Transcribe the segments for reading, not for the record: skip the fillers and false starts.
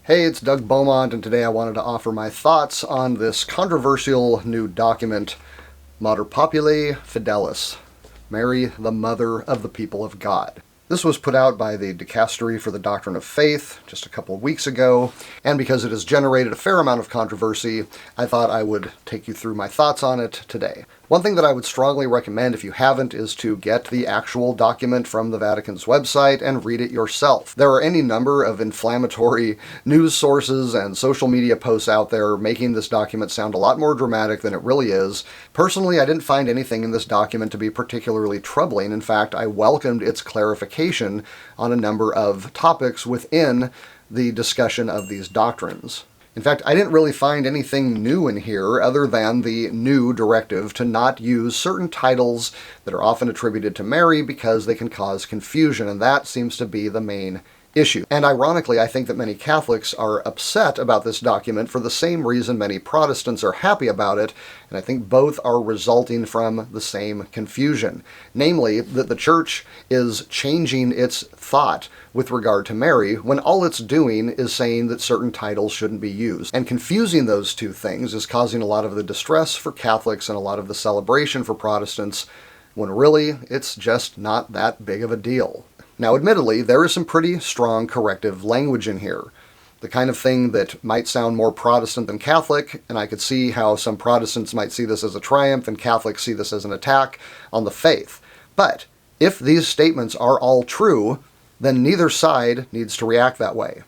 Hey, it's Doug Beaumont, and today I wanted to offer my thoughts on this controversial new document, Populi Fidelis, Mary, the Mother of the People of God. This was put out by the Dicastery for the Doctrine of Faith just a couple of weeks ago, and because it has generated a fair amount of controversy, I thought I would take you through my thoughts on it today. One thing that I would strongly recommend if you haven't is to get the actual document from the Vatican's website and read it yourself. There are any number of inflammatory news sources and social media posts out there making this document sound a lot more dramatic than it really is. Personally, I didn't find anything in this document to be particularly troubling. In fact, I welcomed its clarification on a number of topics within the discussion of these doctrines. In fact, I didn't really find anything new in here other than the new directive to not use certain titles that are often attributed to Mary because they can cause confusion, and that seems to be the main issue. And ironically, I think that many Catholics are upset about this document for the same reason many Protestants are happy about it, and I think both are resulting from the same confusion. Namely, that the Church is changing its thought with regard to Mary when all it's doing is saying that certain titles shouldn't be used. And confusing those two things is causing a lot of the distress for Catholics and a lot of the celebration for Protestants, when really it's just not that big of a deal. Now, admittedly, there is some pretty strong corrective language in here. The kind of thing that might sound more Protestant than Catholic, and I could see how some Protestants might see this as a triumph and Catholics see this as an attack on the faith. But if these statements are all true, then neither side needs to react that way.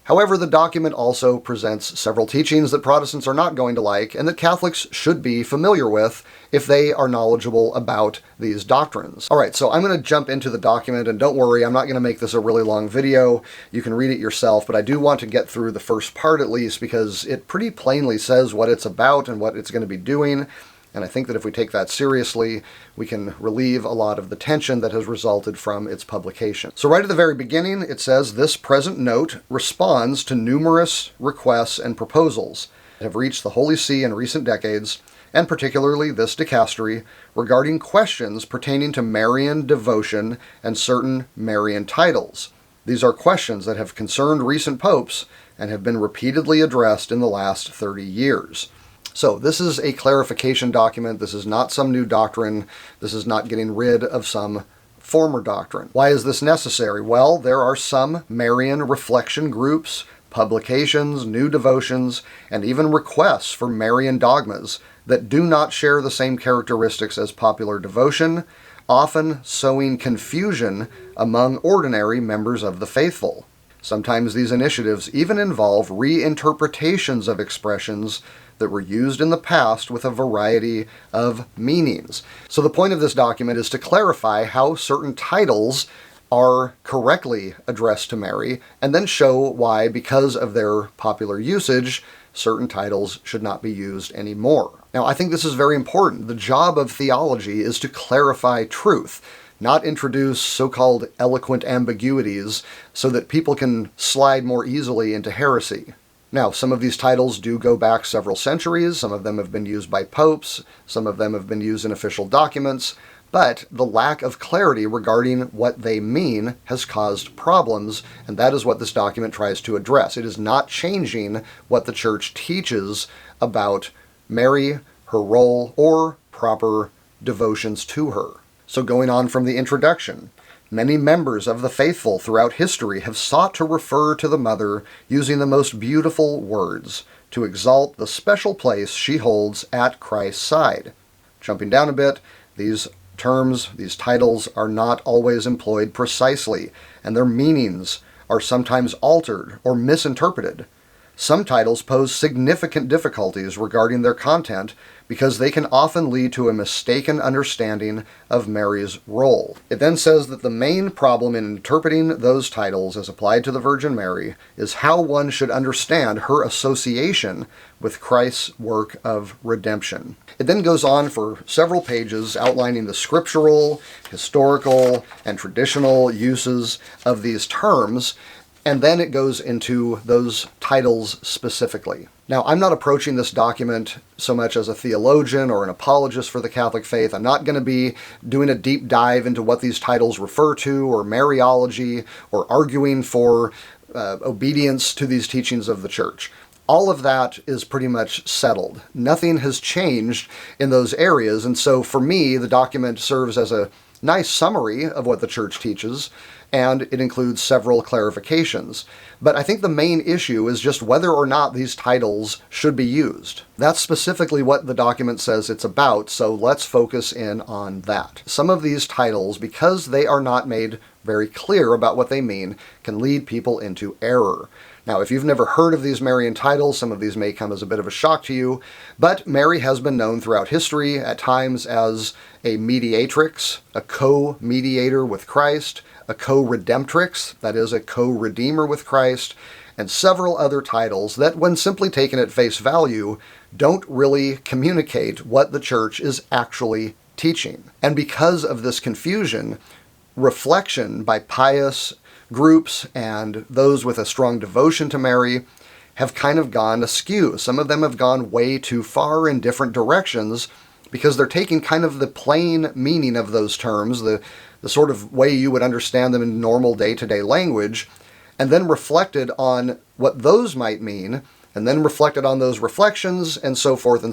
However, the document also presents several teachings that Protestants are not going to like and that Catholics should be familiar with if they are knowledgeable about these doctrines. Alright, so I'm going to jump into the document, and don't worry, I'm not going to make this a really long video. You can read it yourself, but I do want to get through the first part at least because it pretty plainly says what it's about and what it's going to be doing. And I think that if we take that seriously, we can relieve a lot of the tension that has resulted from its publication. So right at the very beginning, it says, "This present note responds to numerous requests and proposals that have reached the Holy See in recent decades, and particularly this dicastery, regarding questions pertaining to Marian devotion and certain Marian titles. These are questions that have concerned recent popes and have been repeatedly addressed in the last 30 years. So this is a clarification document. This is not some new doctrine. This is not getting rid of some former doctrine. Why is this necessary? Well, there are some Marian reflection groups, publications, new devotions, and even requests for Marian dogmas that do not share the same characteristics as popular devotion, often sowing confusion among ordinary members of the faithful. Sometimes these initiatives even involve reinterpretations of expressions that were used in the past with a variety of meanings." So the point of this document is to clarify how certain titles are correctly addressed to Mary, and then show why, because of their popular usage, certain titles should not be used anymore. Now, I think this is very important. The job of theology is to clarify truth, not introduce so-called eloquent ambiguities so that people can slide more easily into heresy. Now, some of these titles do go back several centuries. Some of them have been used by popes. Some of them have been used in official documents. But the lack of clarity regarding what they mean has caused problems, and that is what this document tries to address. It is not changing what the Church teaches about Mary, her role, or proper devotions to her. So going on from the introduction, many members of the faithful throughout history have sought to refer to the Mother using the most beautiful words to exalt the special place she holds at Christ's side. Jumping down a bit, these terms, these titles, are not always employed precisely, and their meanings are sometimes altered or misinterpreted. Some titles pose significant difficulties regarding their content because they can often lead to a mistaken understanding of Mary's role. It then says that the main problem in interpreting those titles as applied to the Virgin Mary is how one should understand her association with Christ's work of redemption. It then goes on for several pages outlining the scriptural, historical, and traditional uses of these terms, and then it goes into those titles specifically. Now, I'm not approaching this document so much as a theologian or an apologist for the Catholic faith. I'm not going to be doing a deep dive into what these titles refer to, or Mariology, or arguing for obedience to these teachings of the church. All of that is pretty much settled. Nothing has changed in those areas, and so for me, the document serves as a nice summary of what the church teaches, and it includes several clarifications. But I think the main issue is just whether or not these titles should be used. That's specifically what the document says it's about, so let's focus in on that. Some of these titles, because they are not made very clear about what they mean, can lead people into error. Now, if you've never heard of these Marian titles, some of these may come as a bit of a shock to you, but Mary has been known throughout history at times as a Mediatrix, a co-mediator with Christ, a Co-Redemptrix, that is, a co-redeemer with Christ, and several other titles that, when simply taken at face value, don't really communicate what the church is actually teaching. And because of this confusion, reflection by pious groups and those with a strong devotion to Mary have kind of gone askew. Some of them have gone way too far in different directions because they're taking kind of the plain meaning of those terms, the sort of way you would understand them in normal day-to-day language, and then reflected on what those might mean, and then reflected on those reflections, and so forth,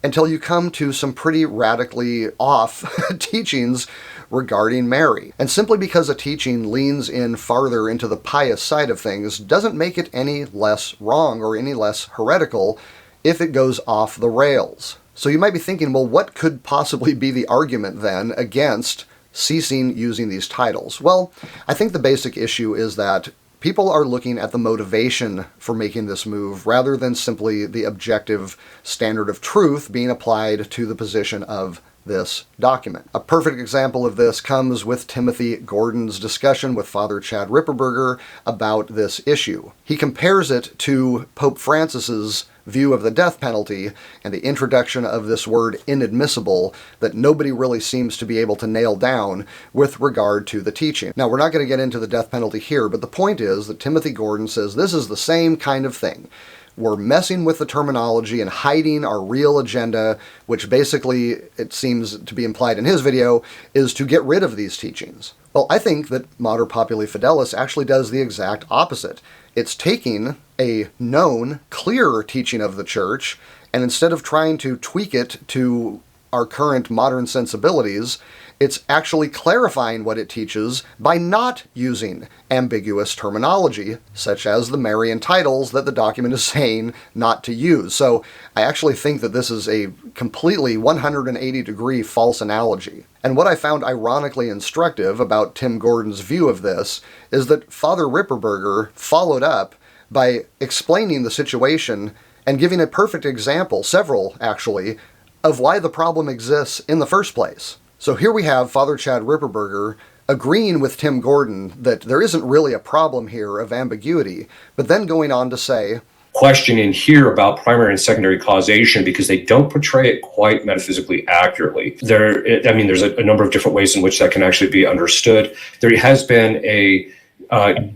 until you come to some pretty radically off teachings regarding Mary. And simply because a teaching leans in farther into the pious side of things doesn't make it any less wrong or any less heretical if it goes off the rails. So you might be thinking, well, what could possibly be the argument then against ceasing using these titles? Well, I think the basic issue is that people are looking at the motivation for making this move rather than simply the objective standard of truth being applied to the position of this document. A perfect example of this comes with Timothy Gordon's discussion with Father Chad Ripperberger about this issue. He compares it to Pope Francis's view of the death penalty and the introduction of this word inadmissible that nobody really seems to be able to nail down with regard to the teaching. Now, we're not going to get into the death penalty here, but the point is that Timothy Gordon says this is the same kind of thing. We're messing with the terminology and hiding our real agenda, which basically, it seems to be implied in his video, is to get rid of these teachings. Well, I think that Mater Populi Fidelis actually does the exact opposite. It's taking a known, clear teaching of the church, and instead of trying to tweak it to our current modern sensibilities, it's actually clarifying what it teaches by not using ambiguous terminology, such as the Marian titles that the document is saying not to use. So I actually think that this is a completely 180-degree false analogy. And what I found ironically instructive about Tim Gordon's view of this is that Father Ripperberger followed up by explaining the situation and giving a perfect example, several actually, of why the problem exists in the first place. So here we have Father Chad Ripperberger agreeing with Tim Gordon that there isn't really a problem here of ambiguity, but then going on to say, question in here about primary and secondary causation because they don't portray it quite metaphysically accurately. There's a number of different ways in which that can actually be understood. There has been a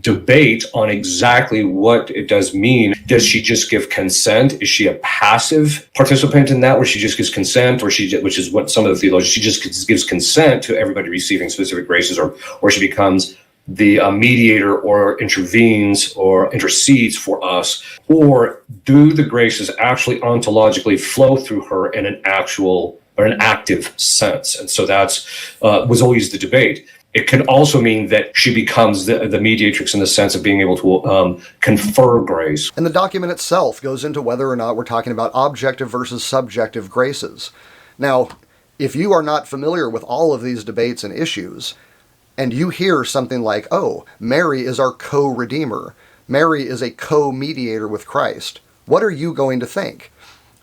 debate on exactly what it does mean. Does she just give consent? Is she a passive participant in that, where she just gives consent, which is what some of the theologians, she just gives consent to everybody receiving specific graces, or she becomes the mediator or intervenes or intercedes for us, or do the graces actually ontologically flow through her in an actual or an active sense? And so that's was always the debate. It can also mean that she becomes the mediatrix in the sense of being able to confer grace. And the document itself goes into whether or not we're talking about objective versus subjective graces. Now, if you are not familiar with all of these debates and issues, and you hear something like, oh, Mary is our co-redeemer, Mary is a co-mediator with Christ, what are you going to think?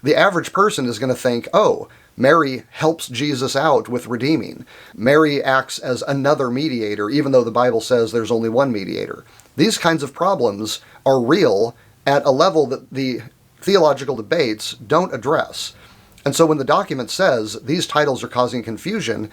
The average person is going to think, oh, Mary helps Jesus out with redeeming. Mary acts as another mediator, even though the Bible says there's only one mediator. These kinds of problems are real at a level that the theological debates don't address. And so when the document says these titles are causing confusion,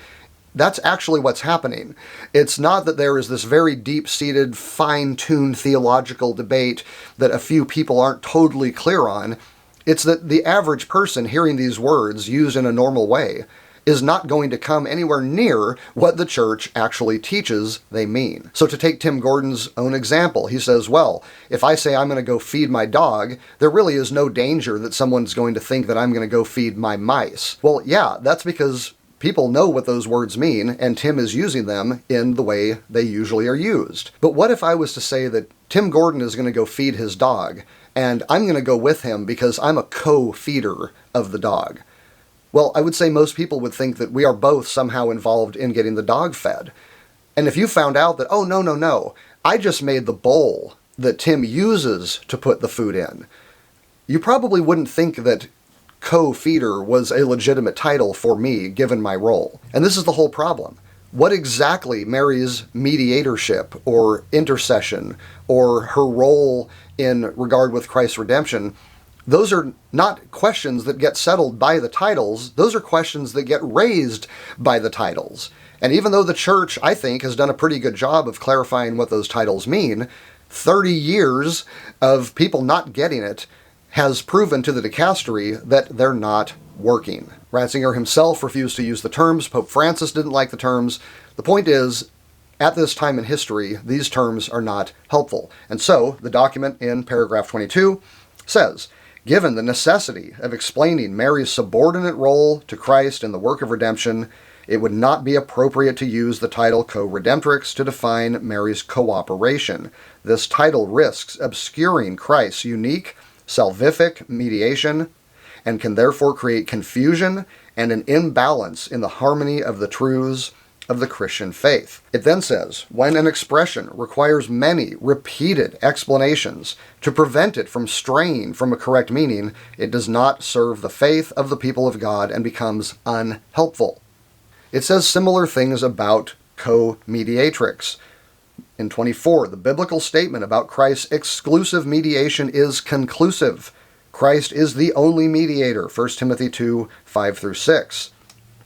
that's actually what's happening. It's not that there is this very deep-seated, fine-tuned theological debate that a few people aren't totally clear on. It's that the average person hearing these words used in a normal way is not going to come anywhere near what the church actually teaches they mean. So to take Tim Gordon's own example, he says, well, if I say I'm going to go feed my dog, there really is no danger that someone's going to think that I'm going to go feed my mice. Well, yeah, that's because people know what those words mean, and Tim is using them in the way they usually are used. But what if I was to say that Tim Gordon is going to go feed his dog, and I'm going to go with him because I'm a co-feeder of the dog? Well, I would say most people would think that we are both somehow involved in getting the dog fed. And if you found out that, oh, no, I just made the bowl that Tim uses to put the food in, you probably wouldn't think that co-feeder was a legitimate title for me, given my role. And this is the whole problem. What exactly Mary's mediatorship or intercession or her role in regard with Christ's redemption, those are not questions that get settled by the titles. Those are questions that get raised by the titles. And even though the church, I think, has done a pretty good job of clarifying what those titles mean, 30 years of people not getting it has proven to the dicastery that they're not working. Ratzinger himself refused to use the terms. Pope Francis didn't like the terms. The point is, at this time in history, these terms are not helpful. And so, the document in paragraph 22 says, given the necessity of explaining Mary's subordinate role to Christ in the work of redemption, it would not be appropriate to use the title Co-Redemptrix to define Mary's cooperation. This title risks obscuring Christ's unique salvific mediation, and can therefore create confusion and an imbalance in the harmony of the truths of the Christian faith. It then says, when an expression requires many repeated explanations to prevent it from straying from a correct meaning, it does not serve the faith of the people of God and becomes unhelpful. It says similar things about co-mediatrix. In 24, the biblical statement about Christ's exclusive mediation is conclusive. Christ is the only mediator, 1 Timothy 2, 5-6.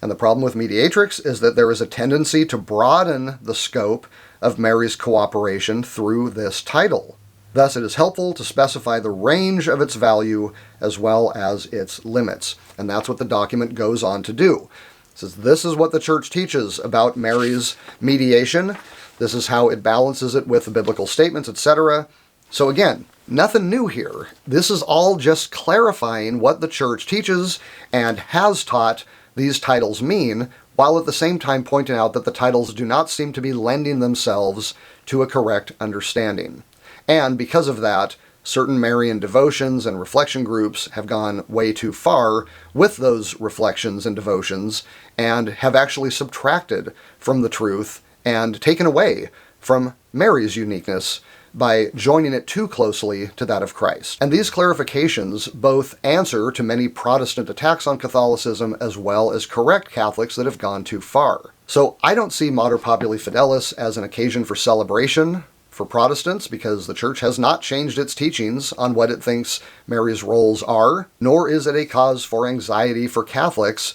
And the problem with mediatrix is that there is a tendency to broaden the scope of Mary's cooperation through this title. Thus, it is helpful to specify the range of its value as well as its limits. And that's what the document goes on to do. It says, this is what the church teaches about Mary's mediation. This is how it balances it with the biblical statements, etc. So again, nothing new here. This is all just clarifying what the church teaches and has taught these titles mean, while at the same time pointing out that the titles do not seem to be lending themselves to a correct understanding. And because of that, certain Marian devotions and reflection groups have gone way too far with those reflections and devotions and have actually subtracted from the truth and taken away from Mary's uniqueness by joining it too closely to that of Christ. And these clarifications both answer to many Protestant attacks on Catholicism as well as correct Catholics that have gone too far. So I don't see Mater Populi Fidelis as an occasion for celebration for Protestants, because the Church has not changed its teachings on what it thinks Mary's roles are, nor is it a cause for anxiety for Catholics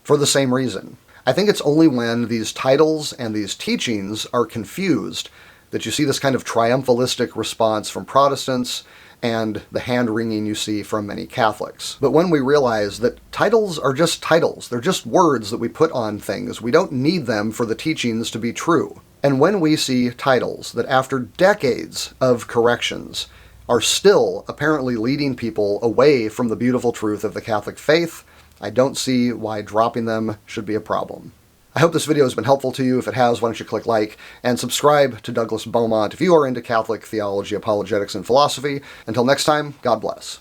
for the same reason. I think it's only when these titles and these teachings are confused that you see this kind of triumphalistic response from Protestants and the hand-wringing you see from many Catholics. But when we realize that titles are just titles, they're just words that we put on things, we don't need them for the teachings to be true. And when we see titles that after decades of corrections are still apparently leading people away from the beautiful truth of the Catholic faith, I don't see why dropping them should be a problem. I hope this video has been helpful to you. If it has, why don't you click like and subscribe to Douglas Beaumont if you are into Catholic theology, apologetics, and philosophy. Until next time, God bless.